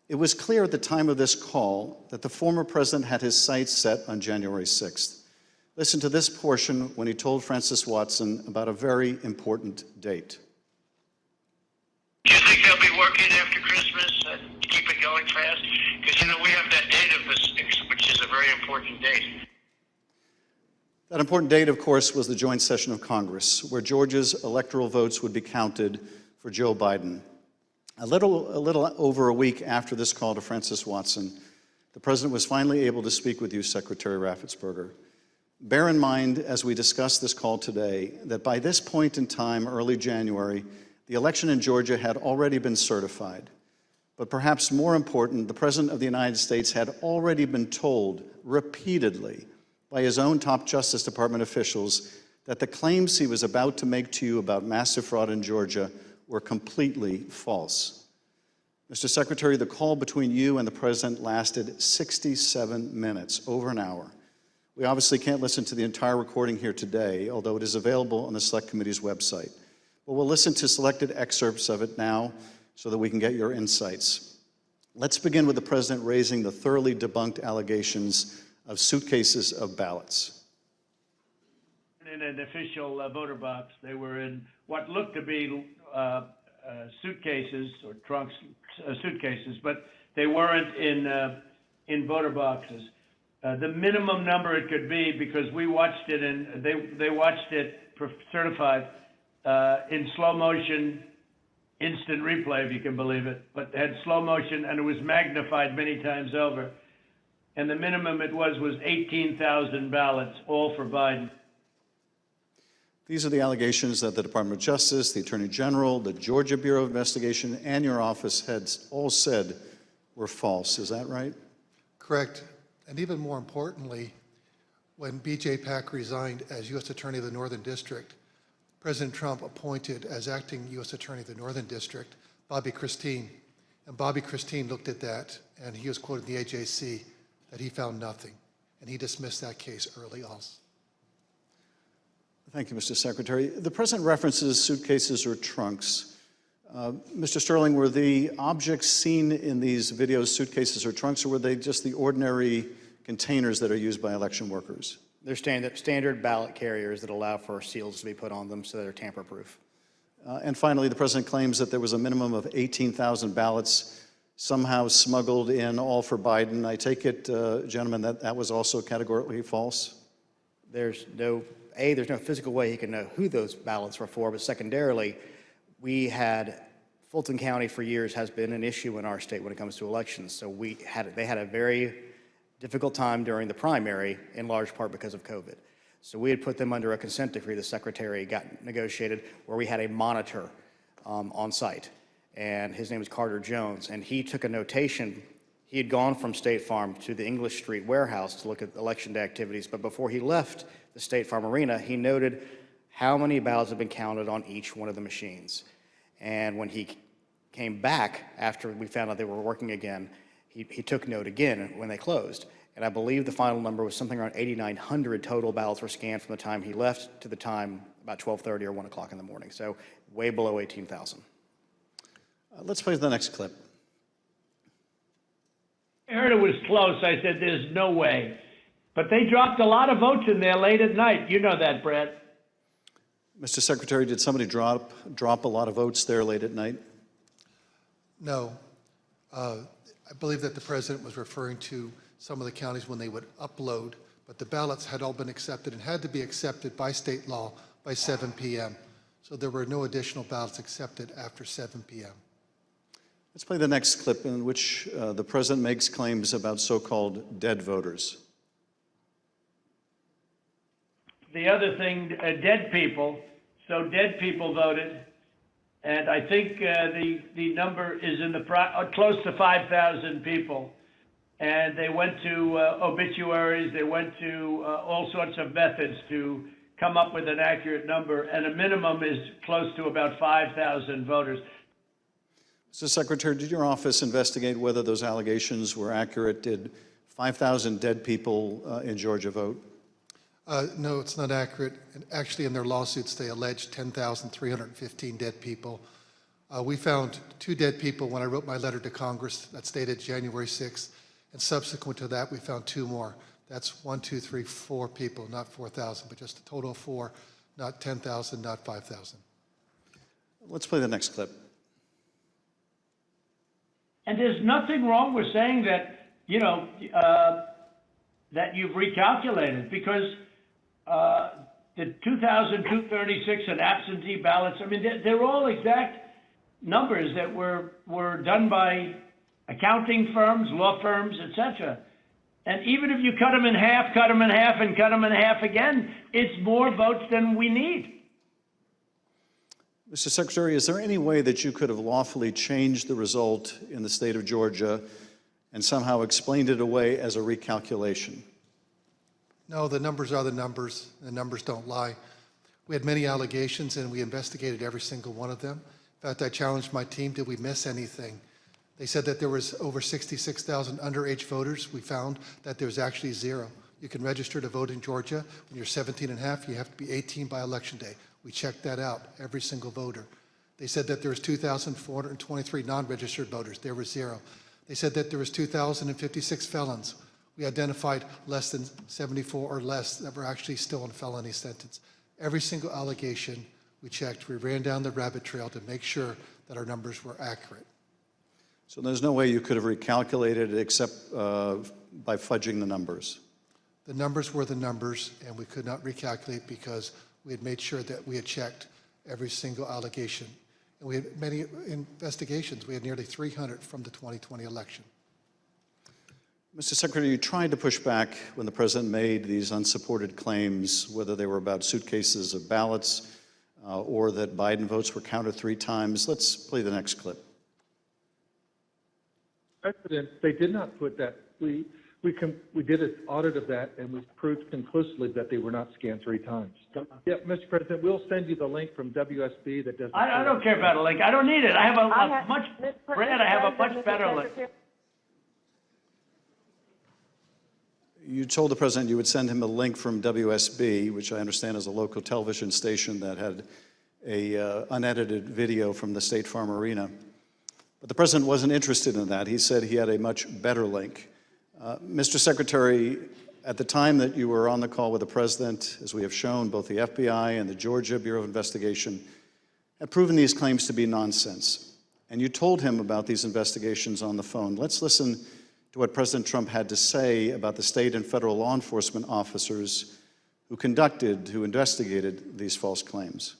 It was clear at the time of this call that the former president had his sights set on January 6th. Listen to this portion when he told Francis Watson about a very important date. Do you think they'll be working after Christmas and keep it going fast? Because, we have that date of the 6th, which is a very important date. That important date, of course, was the joint session of Congress, where Georgia's electoral votes would be counted for Joe Biden. A little over a week after this call to Francis Watson, the president was finally able to speak with you, Secretary Raffensperger. Bear in mind, as we discuss this call today, that by this point in time, early January, the election in Georgia had already been certified. But perhaps more important, the President of the United States had already been told repeatedly by his own top Justice Department officials that the claims he was about to make to you about massive fraud in Georgia were completely false. Mr. Secretary, the call between you and the President lasted 67 minutes, over an hour. We obviously can't listen to the entire recording here today, although it is available on the Select Committee's website. But we'll listen to selected excerpts of it now so that we can get your insights. Let's begin with the President raising the thoroughly debunked allegations of suitcases of ballots. In an official voter box, they were in what looked to be suitcases or trunks, suitcases, but they weren't in voter boxes. The minimum number it could be, because we watched it and they watched it certified in slow motion, instant replay, if you can believe it, but had slow motion and it was magnified many times over. And the minimum it was 18,000 ballots, all for Biden. These are the allegations that the Department of Justice, the Attorney General, the Georgia Bureau of Investigation, and your office had all said were false. Is that right? Correct. And even more importantly, when B.J. Pack resigned as U.S. Attorney of the Northern District, President Trump appointed as acting U.S. Attorney of the Northern District Bobby Christine. And Bobby Christine looked at that, and he was quoted in the AJC that he found nothing, and he dismissed that case early also. Thank you, Mr. Secretary. The President references suitcases or trunks. Mr. Sterling, were the objects seen in these videos suitcases or trunks, or were they just the ordinary containers that are used by election workers? They're standard ballot carriers that allow for seals to be put on them so they're tamper-proof. And finally, the President claims that there was a minimum of 18,000 ballots somehow smuggled in, all for Biden. I take it, gentlemen, that was also categorically false? There's no physical way he can know who those ballots were for, but secondarily, Fulton County for years has been an issue in our state when it comes to elections. So they had a very difficult time during the primary, in large part because of COVID. So we had put them under a consent decree the Secretary got negotiated, where we had a monitor on site. And his name is Carter Jones, and he took a notation. He had gone from State Farm to the English Street warehouse to look at election day activities, but before he left the State Farm Arena, he noted how many ballots had been counted on each one of the machines. And when he came back after we found out they were working again, he took note again when they closed. And I believe the final number was something around 8,900 total ballots were scanned from the time he left to the time about 12:30 or 1 o'clock in the morning. So way below 18,000. Let's play the next clip. I heard it was close. I said, there's no way. But they dropped a lot of votes in there late at night. You know that, Brett. Mr. Secretary, did somebody drop a lot of votes there late at night? No. I believe that the President was referring to some of the counties when they would upload, but the ballots had all been accepted and had to be accepted by state law by 7 p.m. So there were no additional ballots accepted after 7 p.m. Let's play the next clip in which the President makes claims about so-called dead voters. The other thing, dead people. So dead people voted, and I think the number is in the close to 5,000 people. And they went to obituaries, they went to all sorts of methods to come up with an accurate number, and a minimum is close to about 5,000 voters. Mr. Secretary, did your office investigate whether those allegations were accurate? Did 5,000 dead people in Georgia vote? No, it's not accurate. And actually, in their lawsuits, they allege 10,315 dead people. We found 2 dead people when I wrote my letter to Congress. That's dated January 6th. And subsequent to that, we found 2 more. That's 1, 2, 3, 4 people, not 4,000, but just a total of 4, not 10,000, not 5,000. Let's play the next clip. And there's nothing wrong with saying that, that you've recalculated, because the 2,236 and absentee ballots, I mean, they're all exact numbers that were done by accounting firms, law firms, etc. And even if you cut them in half, cut them in half, and cut them in half again, it's more votes than we need. Mr. Secretary, is there any way that you could have lawfully changed the result in the state of Georgia and somehow explained it away as a recalculation? No, the numbers are the numbers. The numbers don't lie. We had many allegations, and we investigated every single one of them. In fact, I challenged my team, did we miss anything? They said that there was over 66,000 underage voters. We found that there was actually 0. You can register to vote in Georgia. When you're 17 and a half, you have to be 18 by Election Day. We checked that out, every single voter. They said that there was 2,423 non-registered voters. There were 0. They said that there was 2,056 felons. We identified less than 74 or less that were actually still in felony sentence. Every single allegation we checked. We ran down the rabbit trail to make sure that our numbers were accurate. So there's no way you could have recalculated it except by fudging the numbers? The numbers were the numbers, and we could not recalculate because we had made sure that we had checked every single allegation. And we had many investigations. We had nearly 300 from the 2020 election. Mr. Secretary, you tried to push back when the president made these unsupported claims, whether they were about suitcases of ballots or that Biden votes were counted 3 times. Let's play the next clip. President, they did not put that. We did an audit of that, and we proved conclusively that they were not scanned 3 times. Yeah, Mr. President, we'll send you the link from WSB that doesn't. I don't care about a link. I don't need it. I have a much better link. You told the president you would send him a link from WSB, which I understand is a local television station that had a unedited video from the State Farm Arena. But the president wasn't interested in that. He said he had a much better link. Mr. Secretary, at the time that you were on the call with the president, as we have shown, both the FBI and the Georgia Bureau of Investigation have proven these claims to be nonsense. And you told him about these investigations on the phone. Let's listen to what President Trump had to say about the state and federal law enforcement officers who investigated these false claims.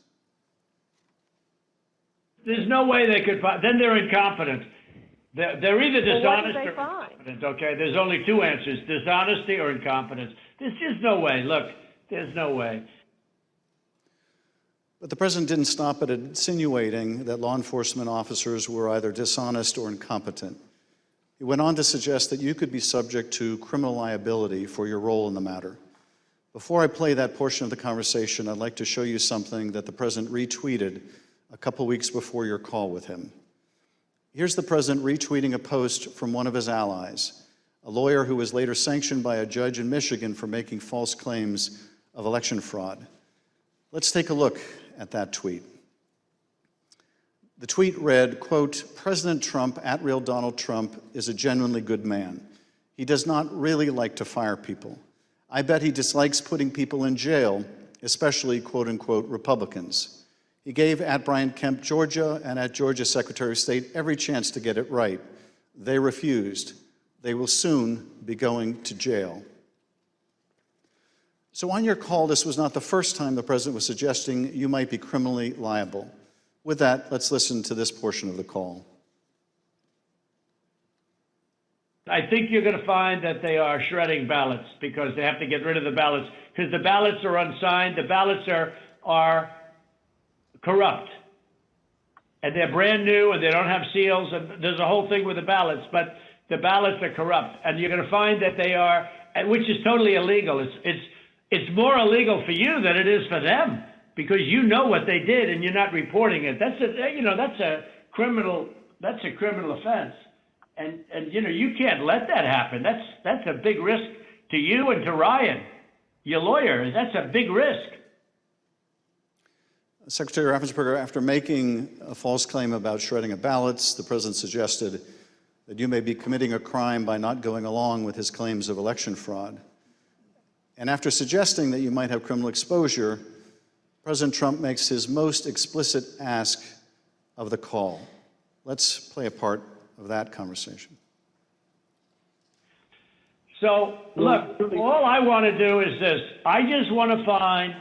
There's no way they could find, then they're incompetent. They're either dishonest or incompetent, okay? There's only 2 answers, dishonesty or incompetence. There's just no way. Look, there's no way. But the president didn't stop at insinuating that law enforcement officers were either dishonest or incompetent. He went on to suggest that you could be subject to criminal liability for your role in the matter. Before I play that portion of the conversation, I'd like to show you something that the president retweeted a couple weeks before your call with him. Here's the president retweeting a post from one of his allies, a lawyer who was later sanctioned by a judge in Michigan for making false claims of election fraud. Let's take a look at that tweet. The tweet read, quote, "President Trump, @real Donald Trump, is a genuinely good man. He does not really like to fire people. I bet he dislikes putting people in jail, especially, quote unquote, Republicans. He gave @Brian Kemp, Georgia, and @Georgia Secretary of State every chance to get it right. They refused. They will soon be going to jail." So on your call, this was not the first time the president was suggesting you might be criminally liable. With that, let's listen to this portion of the call. I think you're going to find that they are shredding ballots because they have to get rid of the ballots because the ballots are unsigned. The ballots are corrupt. And they're brand new and they don't have seals. And there's a whole thing with the ballots, but the ballots are corrupt. And you're going to find that they are, which is totally illegal. It's more illegal for you than it is for them because you know what they did and you're not reporting it. That's a criminal offense. And you can't let that happen. That's a big risk to you and to Ryan, your lawyer. That's a big risk. Secretary Raffensperger, after making a false claim about shredding of ballots, the president suggested that you may be committing a crime by not going along with his claims of election fraud. And after suggesting that you might have criminal exposure, President Trump makes his most explicit ask of the call. Let's play a part of that conversation. So, look, all I want to do is this. I just want to find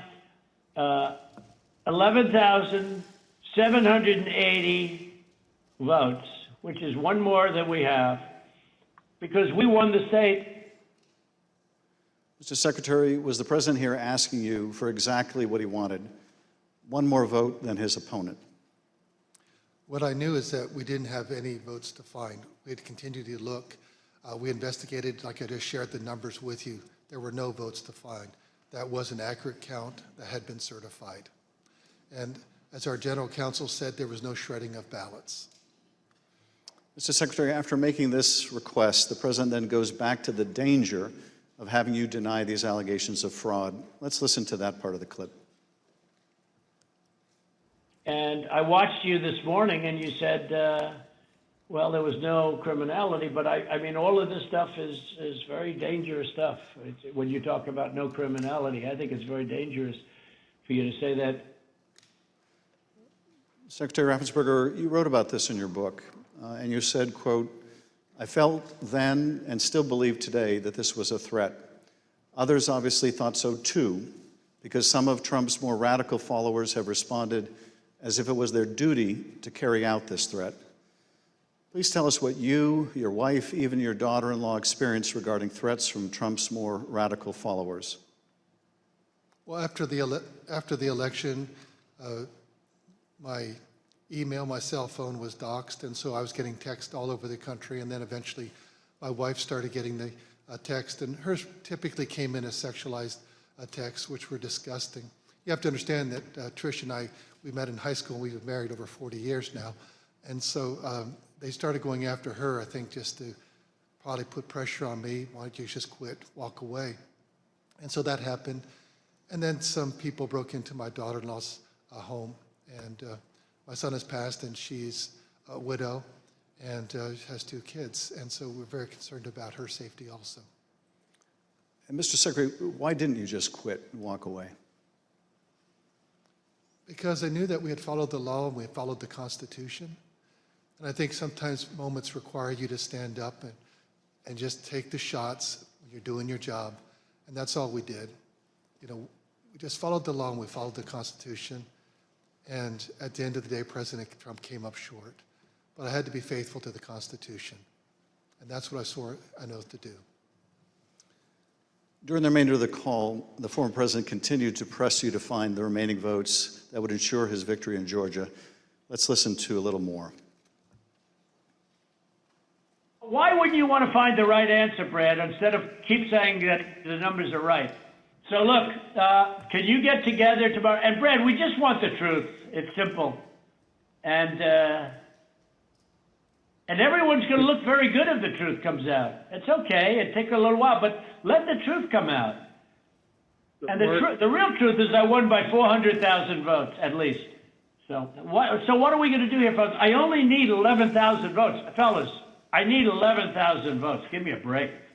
11,780 votes, which is one more than we have, because we won the state. Mr. Secretary, was the president here asking you for exactly what he wanted? One more vote than his opponent. What I knew is that we didn't have any votes to find. We had continued to look. We investigated, like I just shared the numbers with you. There were no votes to find. That was an accurate count that had been certified. And as our general counsel said, there was no shredding of ballots. Mr. Secretary, after making this request, the president then goes back to the danger of having you deny these allegations of fraud. Let's listen to that part of the clip. And I watched you this morning, and you said, well, there was no criminality, but I mean, all of this stuff is very dangerous stuff. When you talk about no criminality, I think it's very dangerous for you to say that. Secretary Raffensperger, you wrote about this in your book, and you said, quote, "I felt then and still believe today that this was a threat. Others obviously thought so too, because some of Trump's more radical followers have responded as if it was their duty to carry out this threat. Please tell us what you, your wife, even your daughter-in-law experienced regarding threats from Trump's more radical followers." Well, after the election, my email, my cell phone was doxxed, and so I was getting text all over the country, and then eventually my wife started getting the text, and hers typically came in as sexualized texts, which were disgusting. You have to understand that Trish and I, we met in high school, and we've been married over 40 years now, and so they started going after her, I think, just to probably put pressure on me. Why don't you just quit, walk away? And so that happened. And then some people broke into my daughter-in-law's home, and my son has passed, and she's a widow and has 2 kids. And so we're very concerned about her safety also. And Mr. Secretary, why didn't you just quit and walk away? Because I knew that we had followed the law and we had followed the Constitution. And I think sometimes moments require you to stand up and just take the shots when you're doing your job. And that's all we did. You know, we just followed the law and we followed the Constitution. And at the end of the day, President Trump came up short. But I had to be faithful to the Constitution. And that's what I swore an oath to do. During the remainder of the call, the former president continued to press you to find the remaining votes that would ensure his victory in Georgia. Let's listen to a little more. Why wouldn't you want to find the right answer, Brad, instead of keep saying that the numbers are right? So look, can you get together tomorrow? And Brad, we just want the truth. It's simple. And everyone's going to look very good if the truth comes out. It's okay. It takes a little while, but let the truth come out. And the real truth is I won by 400,000 votes, at least. So what are we going to do here, folks? I only need 11,000 votes. Fellas, I need 11,000 votes. Give me a break.